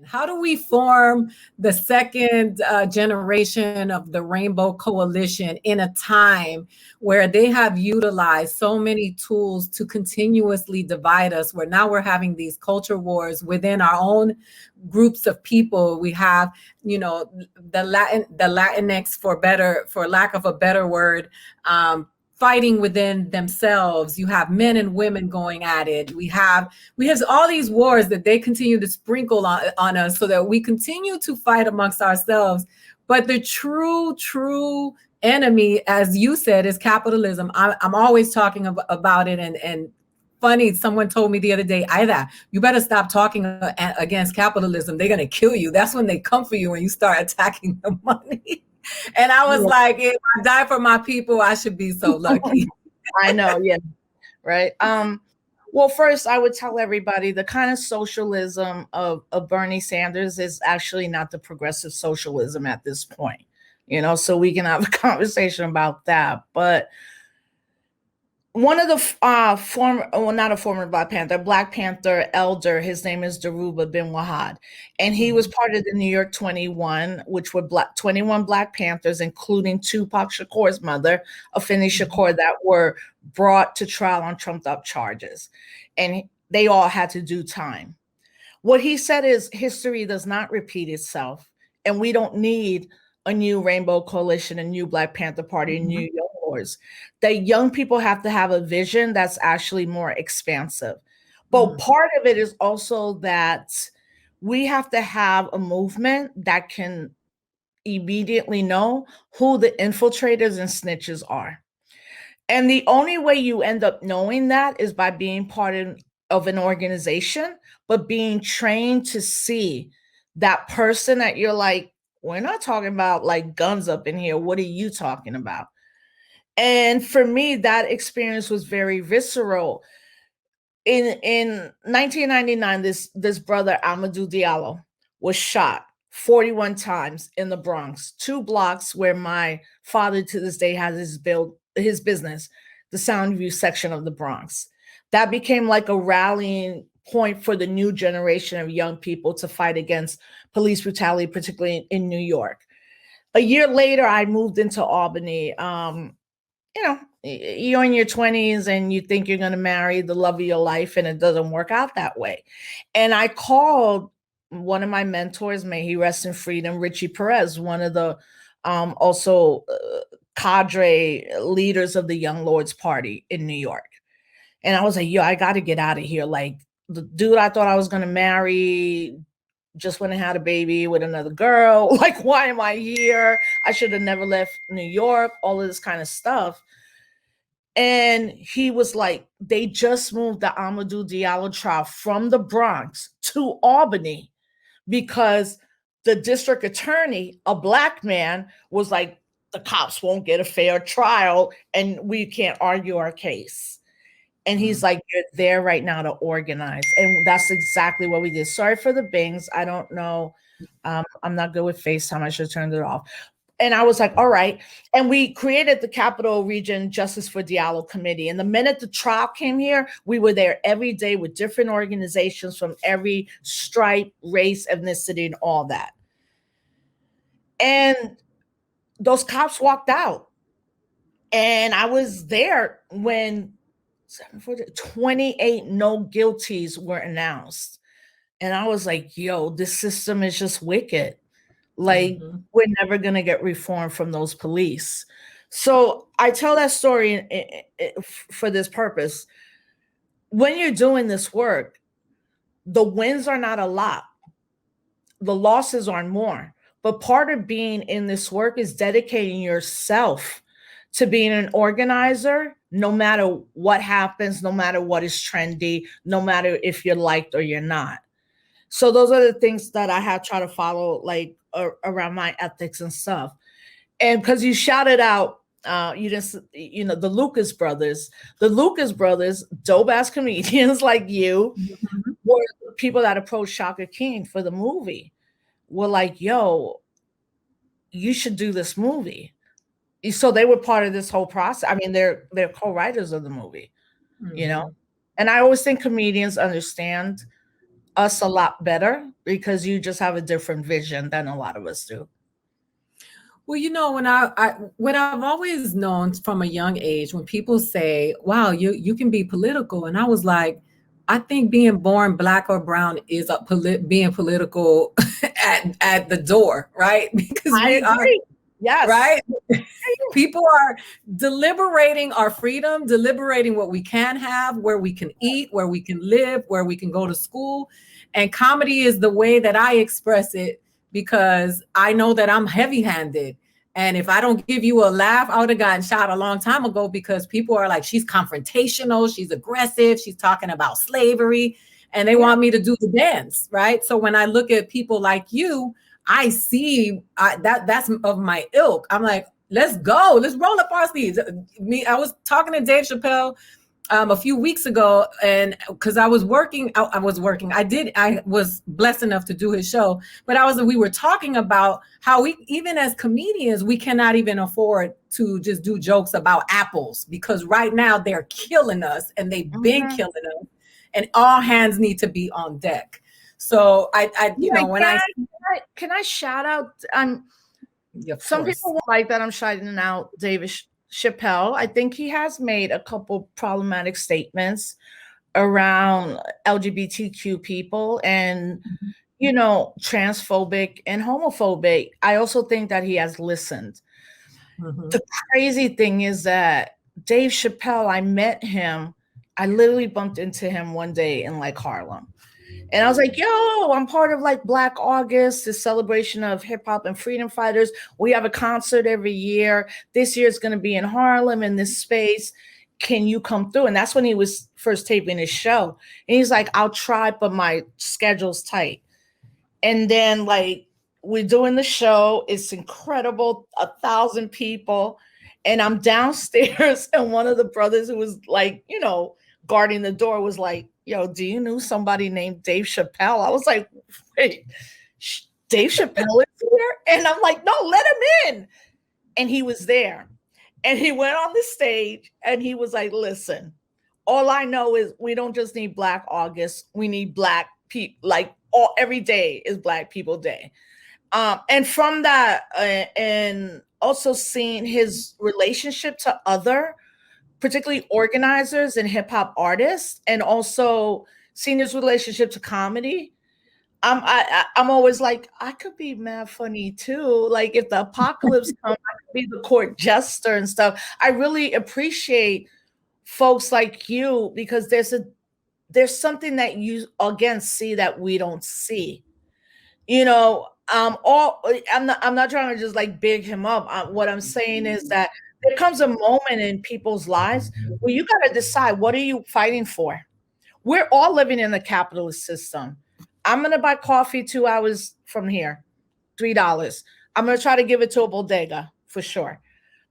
How do we form the second generation of the Rainbow Coalition in a time where they have utilized so many tools to continuously divide us? Where now we're having these culture wars within our own groups of people. We have, the Latinx, for lack of a better word, fighting within themselves. You have men and women going at it. We have all these wars that they continue to sprinkle on us so that we continue to fight amongst ourselves. But the true enemy, as you said, is capitalism. I'm always talking about it. And funny, someone told me the other day, Aida, you better stop talking against capitalism. They're going to kill you. That's when they come for you when you start attacking the money. And I was Yeah, like, if I die for my people, I should be so lucky. I know. Yeah. Right. Well, first, I would tell everybody the kind of socialism of Bernie Sanders is actually not the progressive socialism at this point, so we can have a conversation about that. But one of the former, well, not a former Black Panther elder, his name is Daruba bin Wahad, and he was Mhm. part of the New York 21, which were 21 Black Panthers, including Tupac Shakur's mother, Afeni Mhm. Shakur, that were brought to trial on trumped up charges, and they all had to do time. What he said is history does not repeat itself, and we don't need a new Rainbow Coalition, a new Black Panther Party, a new Mhm. Young Lords. That young people have to have a vision that's actually more expansive. But Mhm. part of it is also that we have to have a movement that can immediately know who the infiltrators and snitches are. And the only way you end up knowing that is by being of an organization, but being trained to see that person that you're like, we're not talking about like guns up in here. What are you talking about? And for me, that experience was very visceral. In 1999, this brother Amadou Diallo was shot 41 times in the Bronx, 2 blocks where my father to this day has his business, the Soundview section of the Bronx. That became like a rallying point for the new generation of young people to fight against police brutality, particularly in New York. A year later, I moved into Albany. You're in your 20s and you think you're going to marry the love of your life, and it doesn't work out that way. And I called one of my mentors, may he rest in freedom, Richie Perez, one of the also cadre leaders of the Young Lords Party in New York. And I was like, yo, I got to get out of here. Like, the dude I thought I was going to marry just went and had a baby with another girl. Like, why am I here? I should have never left New York, all of this kind of stuff. And he was like, they just moved the Amadou Diallo trial from the Bronx to Albany because the district attorney, a Black man, was like, the cops won't get a fair trial and we can't argue our case. And he's Mhm. like, you're there right now to organize. And that's exactly what we did. Sorry for the bings. I don't know. I'm not good with FaceTime. I should have turned it off. And I was like, all right. And we created the Capital Region Justice for Diallo Committee. And the minute the trial came here, we were there every day with different organizations from every stripe, race, ethnicity, and all that. And those cops walked out. And I was there when 28 no guilties were announced. And I was like, yo, this system is just wicked. Like, Mhm. we're never going to get reform from those police. So I tell that story for this purpose. When you're doing this work, the wins are not a lot, the losses are more. But part of being in this work is dedicating yourself to being an organizer, no matter what happens, no matter what is trendy, no matter if you're liked or you're not. So those are the things that I have tried to follow, like around my ethics and stuff. And because you shouted out, you just, the Lucas brothers, dope ass comedians like you, Mhm. were people that approached Shaka King for the movie. Were like, yo, you should do this movie. So they were part of this whole process. I mean, they're co-writers of the movie, you know. Mhm. And I always think comedians understand us a lot better because you just have a different vision than a lot of us do. Well, what I've always known from a young age, when people say, "Wow, you can be political," and I was like, I think being born black or brown is being political at the door, right? Because I we are, agree. Yes. right? People are deliberating our freedom, deliberating what we can have, where we can eat, where we can live, where we can go to school. And comedy is the way that I express it, because I know that I'm heavy-handed. And if I don't give you a laugh, I would have gotten shot a long time ago, because people are like, she's confrontational, she's aggressive, she's talking about slavery, and they want me to do the dance, right? So when I look at people like you, I see that's of my ilk. I'm like, let's go. Let's roll up our sleeves. I was talking to Dave Chappelle a few weeks ago, and because I was working. I was blessed enough to do his show, but we were talking about how we, even as comedians, we cannot even afford to just do jokes about apples, because right now they're killing us, and they've been killing us, and all hands need to be on deck. So can I shout out? Some course. people won't like that I'm shouting out David Chappelle. I think he has made a couple problematic statements around LGBTQ people and, transphobic and homophobic. I also think that he has listened. The crazy thing is that Dave Chappelle, I met him. I literally bumped into him one day in like Harlem. And I was like, yo, I'm part of like Black August, the celebration of hip hop and freedom fighters. We have a concert every year. This year it's going to be in Harlem in this space. Can you come through? And that's when he was first taping his show. And he's like, I'll try, but my schedule's tight. And then like we're doing the show. It's incredible. 1,000 people. And I'm downstairs. And one of the brothers who was like, guarding the door was like, yo, do you know somebody named Dave Chappelle? I was like, wait, Dave Chappelle is here? And I'm like, no, let him in. And he was there. And he went on the stage and he was like, listen, all I know is we don't just need Black August. We need Black people. Like every day is Black People Day. And from that, and also seeing his relationship to other, particularly organizers and hip hop artists, and also seeing his relationship to comedy. I'm always like, I could be mad funny too. Like if the apocalypse comes, I could be the court jester and stuff. I really appreciate folks like you, because there's something that you again see that we don't see. I'm not trying to just like big him up. What I'm saying is that there comes a moment in people's lives where you got to decide, what are you fighting for? We're all living in a capitalist system. I'm going to buy coffee 2 hours from here, $3. I'm going to try to give it to a bodega for sure.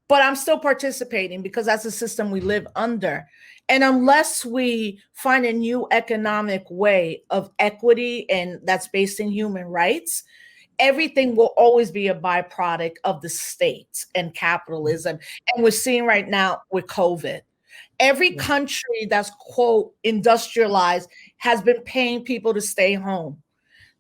But I'm still participating because that's the system we live under. And unless we find a new economic way of equity, and that's based in human rights, everything will always be a byproduct of the state and capitalism. And we're seeing right now with COVID, every country that's, quote, industrialized has been paying people to stay home.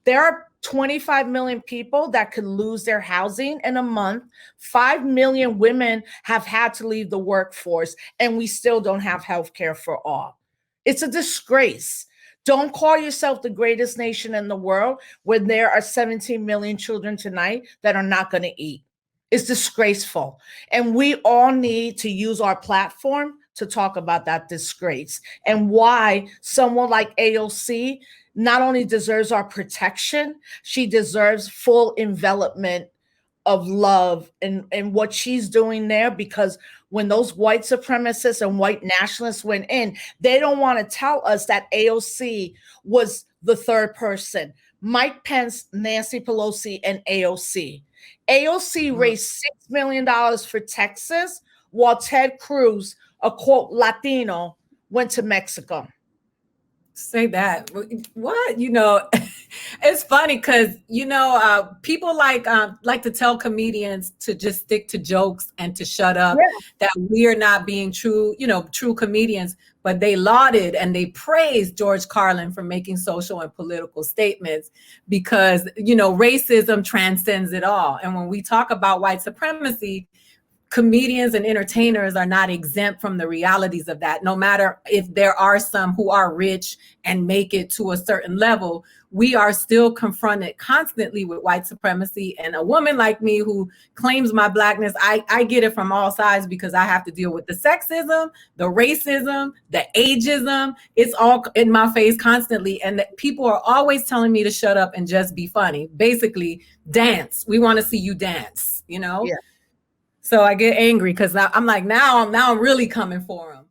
There are 25 million people that could lose their housing in a month. 5 million women have had to leave the workforce, and we still don't have health care for all. It's a disgrace. Don't call yourself the greatest nation in the world when there are 17 million children tonight that are not going to eat. It's disgraceful. And we all need to use our platform to talk about that disgrace and why someone like AOC not only deserves our protection, she deserves full envelopment of love and what she's doing there. Because when those white supremacists and white nationalists went in, they don't want to tell us that AOC was the third person. Mike Pence, Nancy Pelosi, and AOC. AOC raised $6 million for Texas, while Ted Cruz, a quote Latino, went to Mexico. Say that. What? It's funny because people like to tell comedians to just stick to jokes and to shut up, Yeah. that we are not being true comedians. But they lauded and they praised George Carlin for making social and political statements because racism transcends it all. And when we talk about white supremacy, comedians and entertainers are not exempt from the realities of that. No matter if there are some who are rich and make it to a certain level, we are still confronted constantly with white supremacy. And a woman like me who claims my blackness, I get it from all sides because I have to deal with the sexism, the racism, the ageism. It's all in my face constantly. And people are always telling me to shut up and just be funny. Basically, dance. We want to see you dance, Yeah. So I get angry because I'm like, now I'm really coming for him.